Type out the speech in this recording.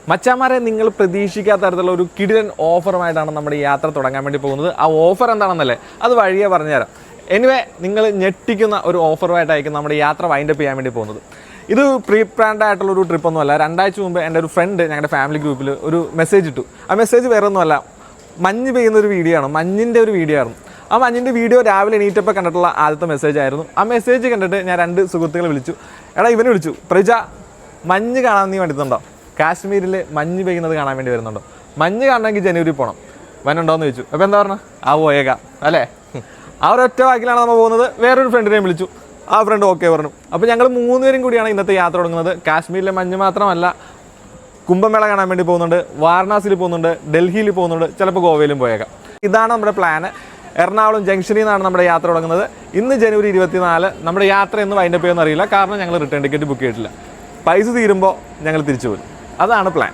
മച്ചാമാരെ നിങ്ങൾ പ്രതീക്ഷിക്കാത്ത തരത്തിലുള്ള ഒരു കിടിലൻ ഓഫറുമായിട്ടാണ് നമ്മുടെ ഈ യാത്ര തുടങ്ങാൻ വേണ്ടി പോകുന്നത്. ആ ഓഫർ എന്താണെന്നല്ലേ അത് വഴിയേ പറഞ്ഞുതരാം. എനിവേ നിങ്ങൾ ഞെട്ടിക്കുന്ന ഒരു ഓഫറുമായിട്ടായിരിക്കും നമ്മുടെ യാത്ര വൈൻഡപ്പ് ചെയ്യാൻ വേണ്ടി പോകുന്നത്. ഇത് പ്രീ പ്ലാൻഡ് ആയിട്ടുള്ളൊരു ട്രിപ്പൊന്നുമല്ല. 2 ആഴ്ച മുമ്പ് എൻ്റെ ഒരു ഫ്രണ്ട് ഞങ്ങളുടെ ഫാമിലി ഗ്രൂപ്പിൽ ഒരു മെസ്സേജ് ഇട്ടു. ആ മെസ്സേജ് വേറെ ഒന്നുമല്ല, മഞ്ഞ് പെയ്യുന്ന ഒരു വീഡിയോ ആണ്, മഞ്ഞിൻ്റെ ഒരു വീഡിയോ ആയിരുന്നു. ആ മഞ്ഞിൻ്റെ വീഡിയോ രാവിലെ എണീറ്റപ്പോൾ കണ്ടിട്ടുള്ള ആദ്യത്തെ മെസ്സേജ് ആയിരുന്നു. ആ മെസ്സേജ് കണ്ടിട്ട് ഞാൻ 2 സുഹൃത്തുക്കളെ വിളിച്ചു. എടാ ഇവനെ വിളിച്ചു, പ്രജ മഞ്ഞ് കാണാൻ നീ വേണ്ടിയിട്ടുണ്ടോ? കാശ്മീരിൽ മഞ്ഞ് പെയ്യുന്നത് കാണാൻ വേണ്ടി വരുന്നുണ്ടോ? മഞ്ഞ് കാണണമെങ്കിൽ ജനുവരി പോകണം, വനുണ്ടോയെന്ന് ചോദിച്ചു. അപ്പോൾ എന്താ പറഞ്ഞത്? ആ പോയേക്കാം അല്ലേ. ആ ഒരൊറ്റ വാക്കിലാണ് നമ്മൾ പോകുന്നത്. വേറൊരു ഫ്രണ്ടിനെയും വിളിച്ചു, ആ ഫ്രണ്ട് ഓക്കെ പറഞ്ഞു. അപ്പോൾ ഞങ്ങൾ 3 പേരും കൂടിയാണ് ഇന്നത്തെ യാത്ര തുടങ്ങുന്നത്. കാശ്മീരിലെ മഞ്ഞ് മാത്രമല്ല, കുംഭമേള കാണാൻ വേണ്ടി പോകുന്നുണ്ട്, വാരണാസിയിൽ പോകുന്നുണ്ട്, ഡൽഹിയിൽ പോകുന്നുണ്ട്, ചിലപ്പോൾ ഗോവയിലും പോയേക്കാം. ഇതാണ് നമ്മുടെ പ്ലാന്. എറണാകുളം ജംഗ്ഷനിൽ നിന്നാണ് നമ്മുടെ യാത്ര തുടങ്ങുന്നത്. ഇന്ന് ജനുവരി 24. നമ്മുടെ യാത്ര എന്ന് വൈൻഡപ്പ് ചെയ്യുമെന്ന് അറിയില്ല, കാരണം ഞങ്ങൾ റിട്ടേൺ ടിക്കറ്റ് ബുക്ക് ചെയ്തിട്ടില്ല. പൈസ തീരുമ്പോൾ ഞങ്ങൾ തിരിച്ചു പോരും. അതാണ് പ്ലാൻ.